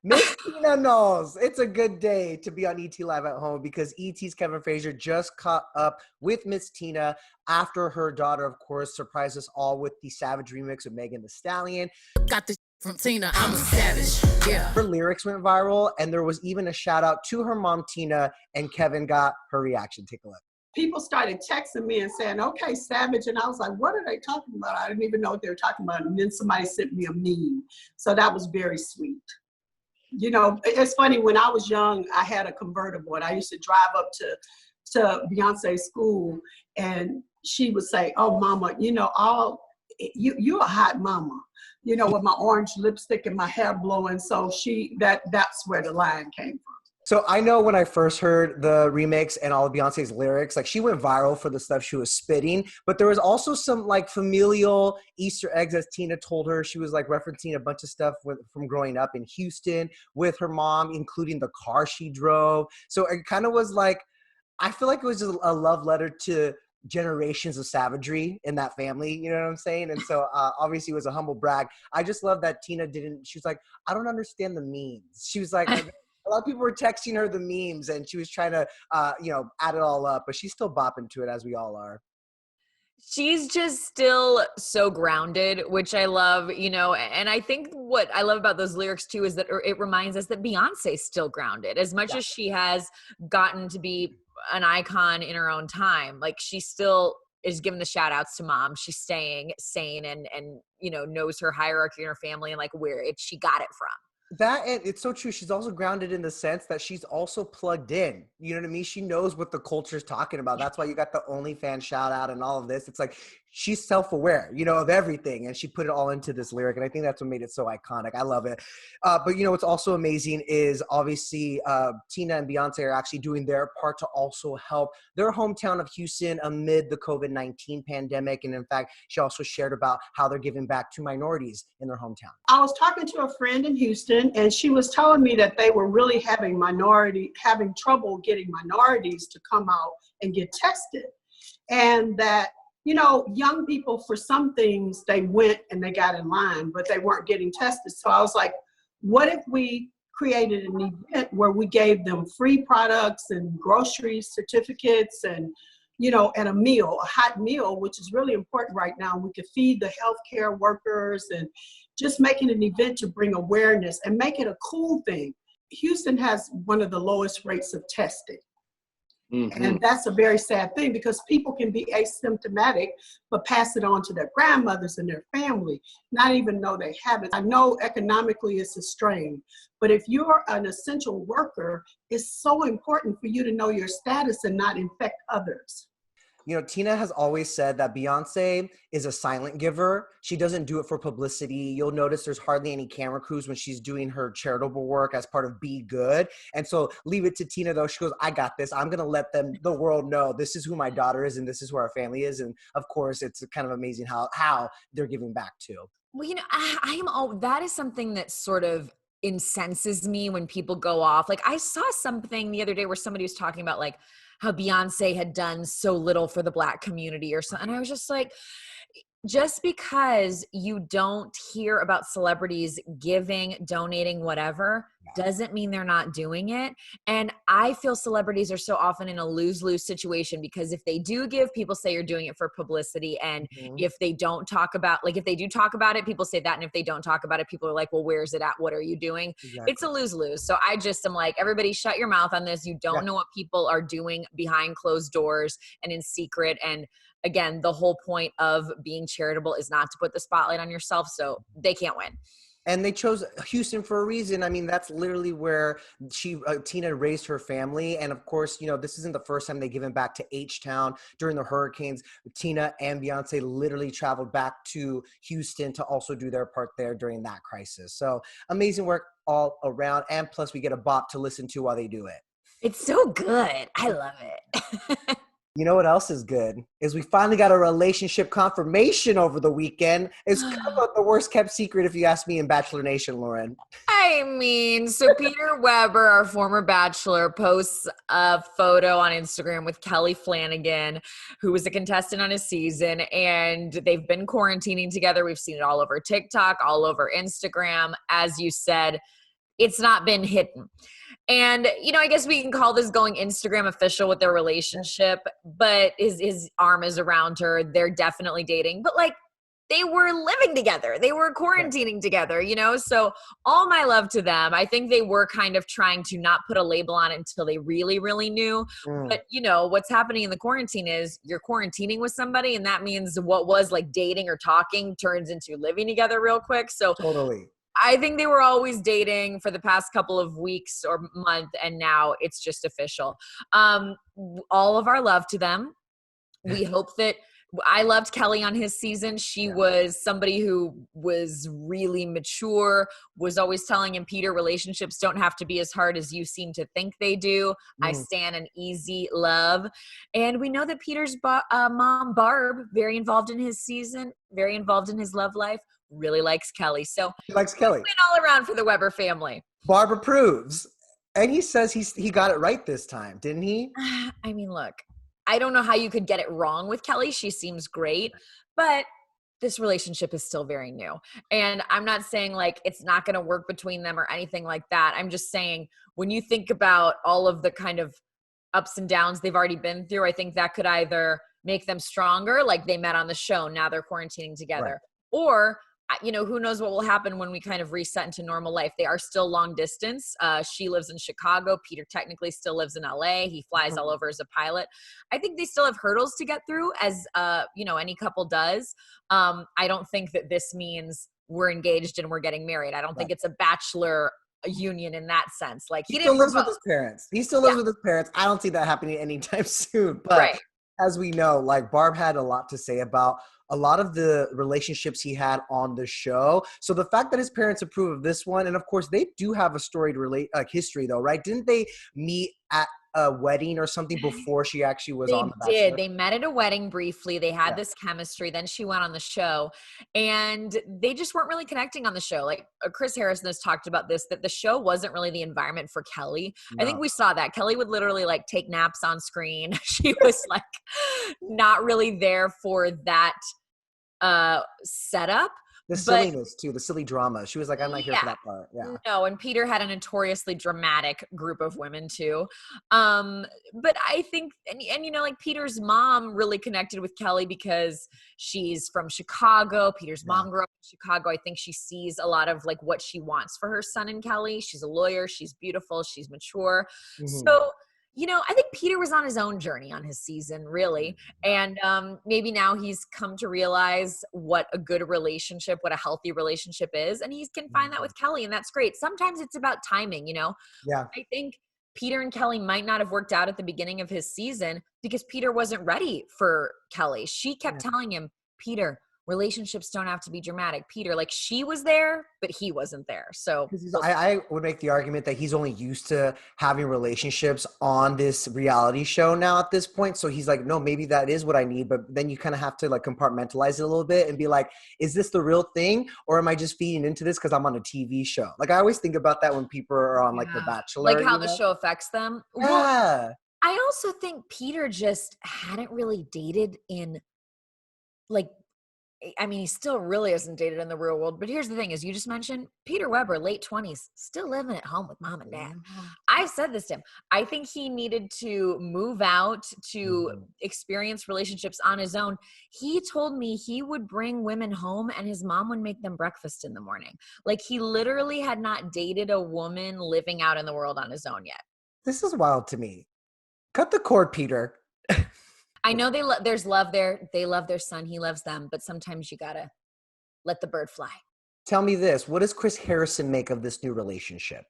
Miss Tina Knowles, it's a good day to be on ET Live at Home because ET's Kevin Frazier just caught up with Miss Tina after her daughter, of course, surprised us all with the Savage remix of Megan Thee Stallion. Got this from Tina, I'm a savage, yeah. Her lyrics went viral, and there was even a shout out to her mom, Tina, and Kevin got her reaction. Take a look. People started texting me and saying, okay, Savage. And I was like, what are they talking about? I didn't even know what they were talking about. And then somebody sent me a meme. So that was very sweet. You know, it's funny, when I was young, I had a convertible and I used to drive up to Beyonce's school, and she would say, oh, mama, you know, you're a hot mama, you know, with my orange lipstick and my hair blowing. So that's where the line came from. So I know when I first heard the remix and all of Beyonce's lyrics, like she went viral for the stuff she was spitting, but there was also some like familial Easter eggs, as Tina told her. She was like referencing a bunch of stuff from growing up in Houston with her mom, including the car she drove. So it kind of was like, I feel like it was just a love letter to generations of savagery in that family, you know what I'm saying? And so obviously it was a humble brag. I just love that Tina she was like, I don't understand the memes. She was like, a lot of people were texting her the memes, and she was trying to, you know, add it all up, but she's still bopping to it, as we all are. She's just still so grounded, which I love, you know, and I think what I love about those lyrics too is that it reminds us that Beyonce's still grounded. As much as she has gotten to be an icon in her own time, like she still is giving the shout outs to mom. She's staying sane and, you know, knows her hierarchy in her family and like where she got it from. That, and it's so true. She's also grounded in the sense that she's also plugged in. You know what I mean? She knows what the culture's talking about. That's why you got the OnlyFans shout out and all of this. It's like she's self-aware, you know, of everything, and she put it all into this lyric, and I think that's what made it so iconic. I love it. But you know what's also amazing is obviously Tina and Beyonce are actually doing their part to also help their hometown of Houston amid the COVID-19 pandemic. And in fact, she also shared about how they're giving back to minorities in their hometown. I was talking to a friend in Houston, and she was telling me that they were really having trouble getting minorities to come out and get tested. And that, you know, young people, for some things, they went and they got in line, but they weren't getting tested. So I was like, what if we created an event where we gave them free products and grocery certificates and, you know, and a hot meal, which is really important right now. We could feed the healthcare workers and just making an event to bring awareness and make it a cool thing. Houston has one of the lowest rates of testing. Mm-hmm. And that's a very sad thing because people can be asymptomatic, but pass it on to their grandmothers and their family, not even know they have it. I know economically it's a strain, but if you're an essential worker, it's so important for you to know your status and not infect others. You know, Tina has always said that Beyonce is a silent giver. She doesn't do it for publicity. You'll notice there's hardly any camera crews when she's doing her charitable work as part of Be Good. And so leave it to Tina, though. She goes, I got this. I'm going to let the world know this is who my daughter is and this is who our family is. And of course, it's kind of amazing how they're giving back too. Well, you know, that is something that sort of incenses me when people go off. Like I saw something the other day where somebody was talking about like how Beyonce had done so little for the Black community or something. And I was just like, just because you don't hear about celebrities giving, donating, whatever, doesn't mean they're not doing it. And I feel celebrities are so often in a lose-lose situation because if they do give, people say you're doing it for publicity. And if they don't talk about, like if they do talk about it, people say that. And if they don't talk about it, people are like, well, where's it at? What are you doing? Exactly. It's a lose-lose. So I just am like, everybody shut your mouth on this. You don't know what people are doing behind closed doors and in secret. And again, the whole point of being charitable is not to put the spotlight on yourself, so they can't win. And they chose Houston for a reason. I mean, that's literally where Tina raised her family. And of course, you know, this isn't the first time they've given back to H-Town during the hurricanes. Tina and Beyonce literally traveled back to Houston to also do their part there during that crisis. So amazing work all around. And plus we get a bop to listen to while they do it. It's so good. I love it. You know what else is good? Is we finally got a relationship confirmation over the weekend. It's kind of the worst kept secret if you ask me in Bachelor Nation, Lauren. I mean, so Peter Weber, our former Bachelor, posts a photo on Instagram with KELLEY FLANAGAN, who was a contestant on his season, and they've been quarantining together. We've seen it all over TikTok, all over Instagram. As you said, it's not been hidden. And, you know, I guess we can call this going Instagram official with their relationship, but his arm is around her. They're definitely dating, but like they were living together. They were quarantining together, you know? So all my love to them. I think they were kind of trying to not put a label on it until they really, really knew. But, you know, what's happening in the quarantine is you're quarantining with somebody, and that means what was like dating or talking turns into living together real quick. So Totally. I think they were always dating for the past couple of weeks or month, and now it's just official. All of our love to them. We hope that I loved Kelly on his season. She was somebody who was really mature, was always telling him, Peter, relationships don't have to be as hard as you seem to think they do. I stand an easy love. And we know that Peter's mom, Barb, very involved in his season, very involved in his love life, really likes Kelly. So He likes Kelly. win all around for the Weber family. Barb approves. And he says he got it right this time, didn't he? I mean, look, I don't know how you could get it wrong with Kelly. She seems great, but this relationship is still very new. And I'm not saying like it's not going to work between them or anything like that. I'm just saying when you think about all of the kind of ups and downs they've already been through, I think that could either make them stronger, like they met on the show, now they're quarantining together, or you know, who knows what will happen when we kind of reset into normal life. They are still long distance. She lives in Chicago. Peter technically still lives in LA. He flies all over as a pilot. I think they still have hurdles to get through, as you know, any couple does. I don't think that this means we're engaged and we're getting married. I don't think it's a bachelor union in that sense. Like he still lives with his parents. He still lives with his parents. I don't see that happening anytime soon. But as we know, like Barb had a lot to say about a lot of the relationships he had on the show. So the fact that his parents approve of this one, and of course they do have a storied history though, right? Didn't they meet at a wedding or something before she actually was on The Bachelor? They met at a wedding briefly. They had this chemistry. Then she went on the show, and they just weren't really connecting on the show. Like Chris Harrison has talked about this, that the show wasn't really the environment for Kelly. I think we saw that. Kelly would literally like take naps on screen. She was like not really there for that setup. The silliness too, the silly drama. She was like, I'm not here for that part. Yeah. No, and Peter had a notoriously dramatic group of women too. But I think, and you know, like Peter's mom really connected with Kelly because she's from Chicago. Peter's mom grew up in Chicago. I think she sees a lot of like what she wants for her son in Kelly. She's a lawyer. She's beautiful. She's mature. So, you know, I think Peter was on his own journey on his season, really. And maybe now he's come to realize what a good relationship, what a healthy relationship is. And he can find that with Kelly, and that's great. Sometimes it's about timing, you know? Yeah. I think Peter and Kelly might not have worked out at the beginning of his season because Peter wasn't ready for Kelly. She kept telling him, Peter, relationships don't have to be dramatic. Peter, like she was there, but he wasn't there. So I would make the argument that he's only used to having relationships on this reality show now at this point. So he's like, no, maybe that is what I need. But then you kind of have to like compartmentalize it a little bit and be like, is this the real thing? Or am I just feeding into this because I'm on a TV show? Like I always think about that when people are on like The Bachelor. Like how the show affects them. Yeah. Well, I also think Peter just hadn't really dated in like, I mean, he still really hasn't dated in the real world. But here's the thing, as you just mentioned, Peter Weber, late 20s, still living at home with mom and dad. I've said this to him. I think he needed to move out to experience relationships on his own. He told me he would bring women home and his mom would make them breakfast in the morning. Like he literally had not dated a woman living out in the world on his own yet. This is wild to me. Cut the cord, Peter. I know there's love there. They love their son. He loves them. But sometimes you got to let the bird fly. Tell me this. What does Chris Harrison make of this new relationship?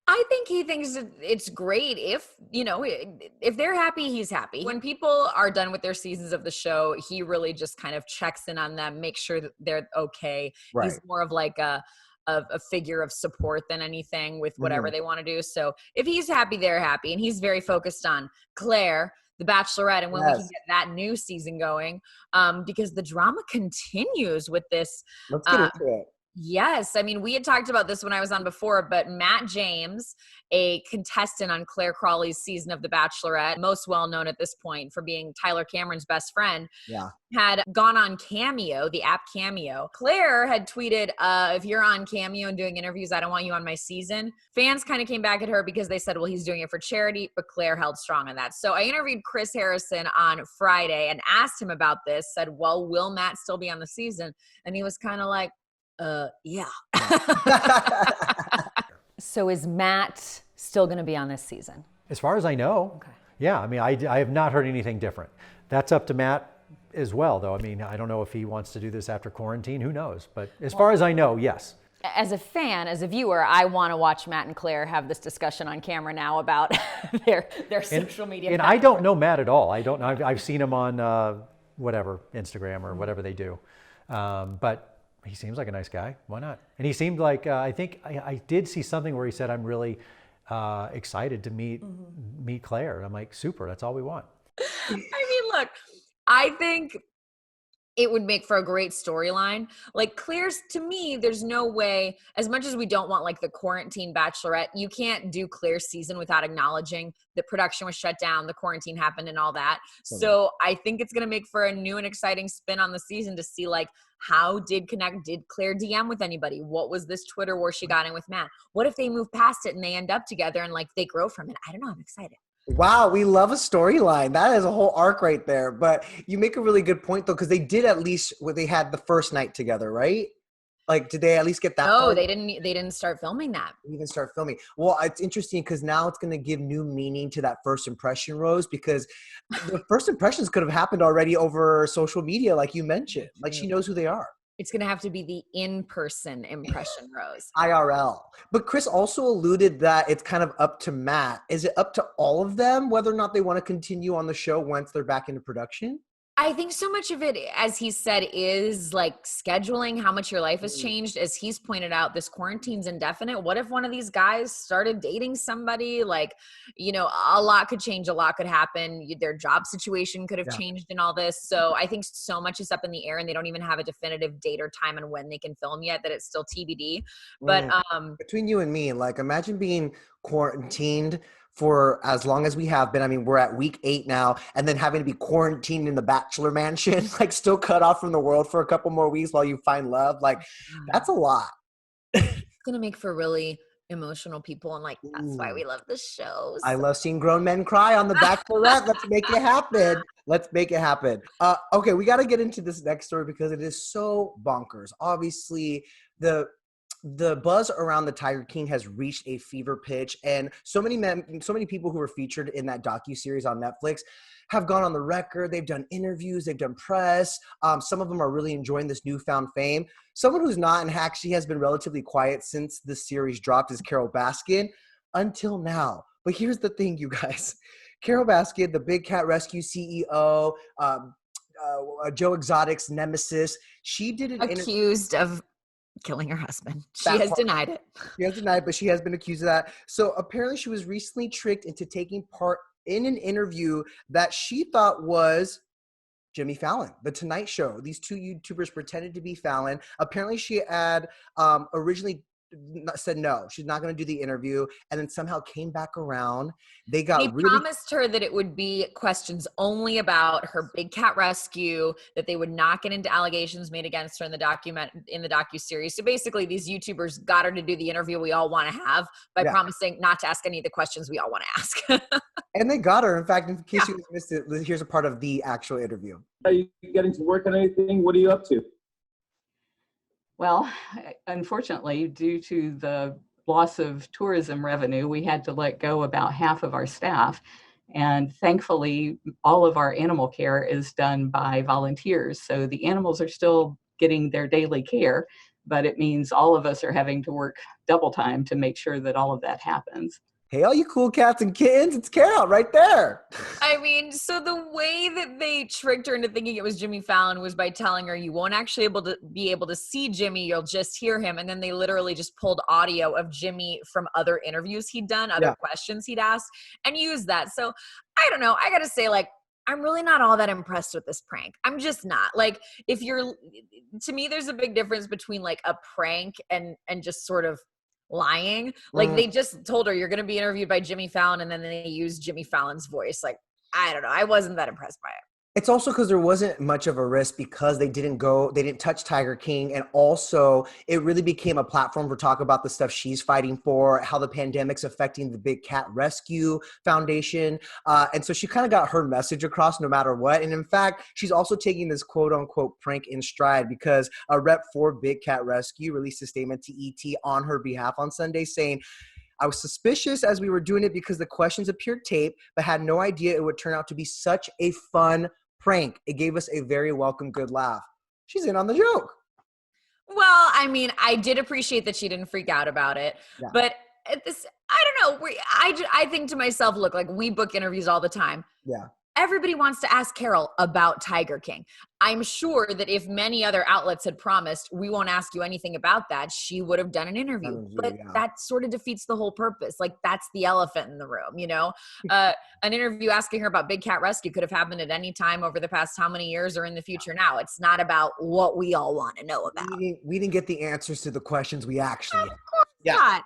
I think he thinks it's great if, you know, if they're happy, he's happy. When people are done with their seasons of the show, he really just kind of checks in on them, makes sure that they're okay. Right. He's more of like a figure of support than anything with whatever they want to do. So if he's happy, they're happy. And he's very focused on Claire, the Bachelorette, and when we can get that new season going, because the drama continues with this. Let's get into it. Yes. I mean, we had talked about this when I was on before, but Matt James, a contestant on Claire Crawley's season of The Bachelorette, most well known at this point for being Tyler Cameron's best friend, Yeah. had gone on Cameo, the app Cameo. Claire had tweeted, if you're on Cameo and doing interviews, I don't want you on my season. Fans kind of came back at her because they said, well, he's doing it for charity, but Claire held strong on that. So I interviewed Chris Harrison on Friday and asked him about this, said, well, will Matt still be on the season? And he was kind of like, yeah. So is Matt still going to be on this season? As far as I know. Okay. Yeah, I mean, I have not heard anything different. That's up to Matt as well, though. I mean, I don't know if he wants to do this after quarantine. Who knows? But as far as I know, yes. As a fan, as a viewer, I want to watch Matt and Claire have this discussion on camera now about their social media. And I don't know Matt at all. I don't know. I've seen him on whatever, Instagram or whatever they do. But he seems like a nice guy. Why not? And he seemed like, I think I did see something where he said, I'm really excited to meet Claire. I'm like, super, that's all we want. I mean, look, I think it would make for a great storyline. Like Claire's, to me, there's no way, as much as we don't want like the quarantine Bachelorette, you can't do Claire's season without acknowledging the production was shut down, the quarantine happened and all that. So I think it's going to make for a new and exciting spin on the season to see like, how did Claire DM with anybody? What was this Twitter war she got in with Matt? What if they move past it and they end up together and like they grow from it? I don't know. I'm excited. Wow, we love a storyline. That is a whole arc right there. But you make a really good point, though, because they did at least they had the first night together, right? Like, did they at least get that? No, they didn't. They didn't start filming that. Even start filming. Well, it's interesting because now it's going to give new meaning to that first impression, Rose, because the first impressions could have happened already over social media, like you mentioned. Like she knows who they are. It's going to have to be the in-person impression, Rose. IRL. But Chris also alluded that it's kind of up to Matt. Is it up to all of them whether or not they want to continue on the show once they're back into production? I think so much of it, as he said, is like scheduling, how much your life has changed. As he's pointed out, this quarantine's indefinite. What if one of these guys started dating somebody? Like, you know, a lot could change, a lot could happen. Their job situation could have changed in all this. So I think so much is up in the air and they don't even have a definitive date or time and when they can film yet, that it's still TBD. But between you and me, like imagine being quarantined for as long as we have been. I mean, we're at week 8 now, and then having to be quarantined in the Bachelor Mansion, like still cut off from the world for a couple more weeks while you find love. Like, that's a lot. It's going to make for really emotional people, and like, that's why we love the shows. I love seeing grown men cry on the Bachelorette. Let's make it happen. Let's make it happen. Okay, we got to get into this next story because it is so bonkers. Obviously, the buzz around the Tiger King has reached a fever pitch, and so many people who were featured in that docuseries on Netflix have gone on the record. They've done interviews, they've done press. Some of them are really enjoying this newfound fame. Someone who's not and actually has been relatively quiet since the series dropped is Carole Baskin until now. But here's the thing, you guys. Carole Baskin, the Big Cat Rescue CEO, Joe Exotic's nemesis, she did an accused of killing her husband. She has denied it. She has denied, but she has been accused of that. So apparently she was recently tricked into taking part in an interview that she thought was Jimmy Fallon, The Tonight Show. These two YouTubers pretended to be Fallon. Apparently she had originally said no, she's not going to do the interview, and then somehow came back around. They promised her that it would be questions only about her big cat rescue, that they would not get into allegations made against her in the docuseries. So basically these YouTubers got her to do the interview we all want to have by promising not to ask any of the questions we all want to ask. And they got her. In fact, in case you missed it, here's a part of the actual interview. Are you getting to work on anything? What are you up to? Well, unfortunately, due to the loss of tourism revenue, we had to let go about half of our staff. And thankfully, all of our animal care is done by volunteers. So the animals are still getting their daily care, but it means all of us are having to work double time to make sure that all of that happens. Hey, all you cool cats and kittens, it's Carol right there. I mean, so the way that they tricked her into thinking it was Jimmy Fallon was by telling her you won't actually be able to see Jimmy, you'll just hear him. And then they literally just pulled audio of Jimmy from other interviews he'd done, other questions he'd asked, and used that. So I don't know. I got to say, like, I'm really not all that impressed with this prank. I'm just not. Like, to me, there's a big difference between like a prank and just sort of lying. Like they just told her, you're going to be interviewed by Jimmy Fallon, and then they used Jimmy Fallon's voice. Like, I don't know. I wasn't that impressed by it. It's also because there wasn't much of a risk because they didn't touch Tiger King. And also it really became a platform for talk about the stuff she's fighting for, how the pandemic's affecting the Big Cat Rescue Foundation. And so she kind of got her message across no matter what. And in fact, she's also taking this quote unquote prank in stride because a rep for Big Cat Rescue released a statement to ET on her behalf on Sunday saying, I was suspicious as we were doing it because the questions appeared taped, but had no idea it would turn out to be such a fun prank. It gave us a very welcome, good laugh. She's in on the joke. Well, I mean, I did appreciate that she didn't freak out about it, but at this, I don't know. I think to myself, look, like we book interviews all the time. Yeah. Everybody wants to ask Carole about Tiger King. I'm sure that if many other outlets had promised, we won't ask you anything about that, she would have done an interview. But that sort of defeats the whole purpose. Like, that's the elephant in the room, you know? An interview asking her about Big Cat Rescue could have happened at any time over the past how many years or in the future now. It's not about what we all want to know about. We didn't get the answers to the questions we actually Of course not.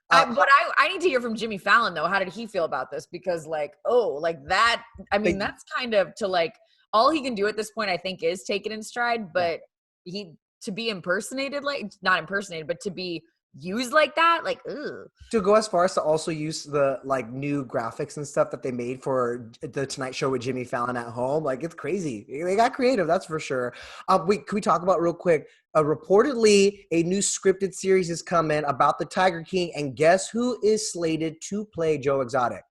But I need to hear from Jimmy Fallon, though. How did he feel about this? Because, like, that, I mean, that's kind of to, like, all he can do at this point, I think, is take it in stride. But to be impersonated, like, not impersonated, but to be used like that, like, ugh. To go as far as to also use the, like, new graphics and stuff that they made for the Tonight Show with Jimmy Fallon at home. Like, it's crazy. They got creative, that's for sure. Can we talk about real quick? Reportedly, a new scripted series is coming about the Tiger King, and guess who is slated to play Joe Exotic?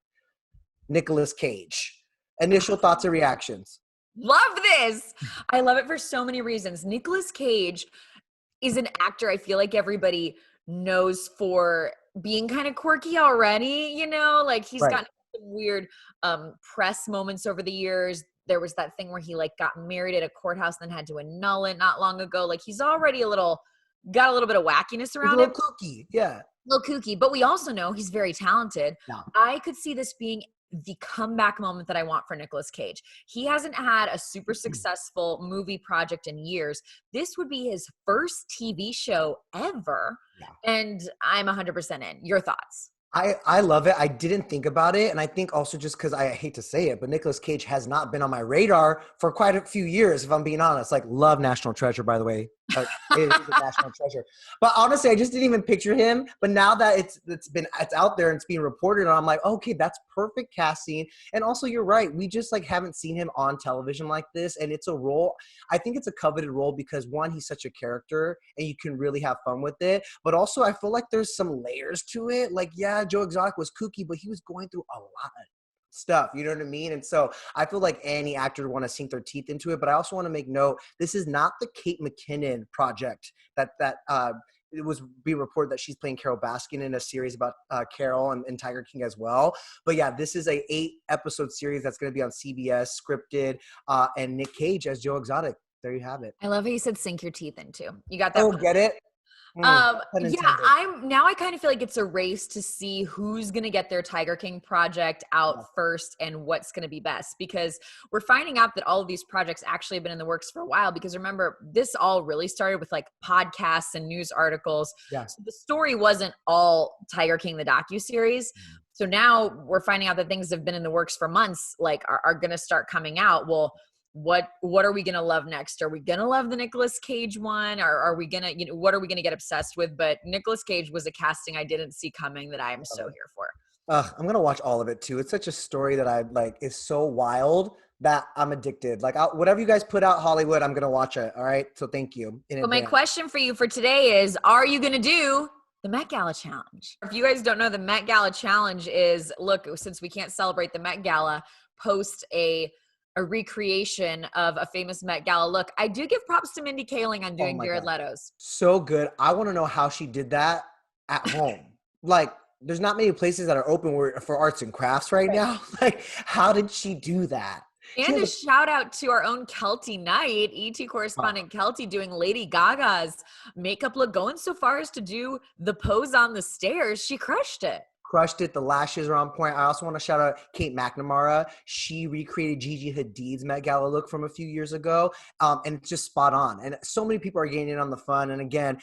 Nicolas Cage. Initial thoughts and reactions. Love this. I love it for so many reasons. Nicolas Cage is an actor I feel like everybody knows for being kind of quirky already, you know? Like, he's gotten some weird press moments over the years. There was that thing where he like got married at a courthouse and then had to annul it not long ago. Like, he's already got a little bit of wackiness around him. A little kooky, yeah. A little kooky, but we also know he's very talented. Yeah. I could see this being the comeback moment that I want for Nicolas Cage. He hasn't had a super successful movie project in years. This would be his first TV show ever. Yeah. And I'm 100% in. Your thoughts? I love it. I didn't think about it. And I think also just because I hate to say it, but Nicolas Cage has not been on my radar for quite a few years, if I'm being honest. Like, love National Treasure, by the way. It is a national treasure. But honestly, I just didn't even picture him. But now that it's out there and it's being reported, and I'm like, okay, that's perfect casting. And also, you're right. We just like haven't seen him on television like this. And it's a role. I think it's a coveted role because, one, he's such a character and you can really have fun with it. But also, I feel like there's some layers to it. Like, yeah, Joe Exotic was kooky, but he was going through a lot stuff, you know what I mean? And so I feel like any actor would want to sink their teeth into it. But I also want to make note, this is not the Kate McKinnon project that it was being reported that she's playing Carole Baskin in a series about Carole and Tiger King as well. But yeah, this is a 8-episode series that's going to be on CBS, scripted, and Nick Cage as Joe Exotic. There you have it. I love how you said sink your teeth into. You got that? Oh, get it? Yeah, I kind of feel like it's a race to see who's going to get their Tiger King project out first and what's going to be best, because we're finding out that all of these projects actually have been in the works for a while. Because remember, this all really started with like podcasts and news articles. Yeah. So the story wasn't all Tiger King, the docuseries. So now we're finding out that things have been in the works for months, like are going to start coming out. Well, what are we going to love next? Are we going to love the Nicolas Cage one? Or are we going to, what are we going to get obsessed with? But Nicolas Cage was a casting I didn't see coming that I am so here for. I'm going to watch all of it too. It's such a story that I like is so wild that I'm addicted. Like whatever you guys put out Hollywood, I'm going to watch it. All right. So thank you. Well, my question for you for today is, are you going to do the Met Gala Challenge? If you guys don't know, the Met Gala Challenge is, look, since we can't celebrate the Met Gala, post a recreation of a famous Met Gala look. I do give props to Mindy Kaling on doing Jared Leto's. So good. I want to know how she did that at home. Like, there's not many places that are open for arts and crafts right now. Like, how did she do that? And a shout out to our own Kelty Knight, ET correspondent Kelty, doing Lady Gaga's makeup look, going so far as to do the pose on the stairs. She crushed it. crushed it. The lashes are on point. I also want to shout out Kate McNamara. She recreated Gigi Hadid's Met Gala look from a few years ago, and it's just spot on. And so many people are getting in on the fun. And again,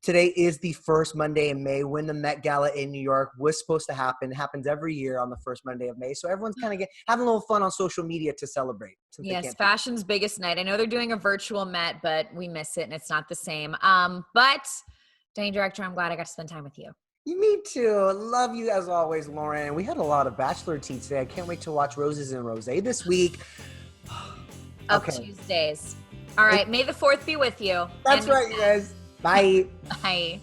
today is the first Monday in May when the Met Gala in New York was supposed to happen. It happens every year on the first Monday of May. So everyone's kind of having a little fun on social media to celebrate. Yes, fashion's biggest night. I know they're doing a virtual Met, but we miss it and it's not the same. But Denny Director, I'm glad I got to spend time with you. Me too. Love you as always, Lauren. We had a lot of Bachelor tea today. I can't wait to watch Roses and Rosé this week. Of Tuesdays. All right. May the 4th be with you. That's right, you guys. Bye. Bye.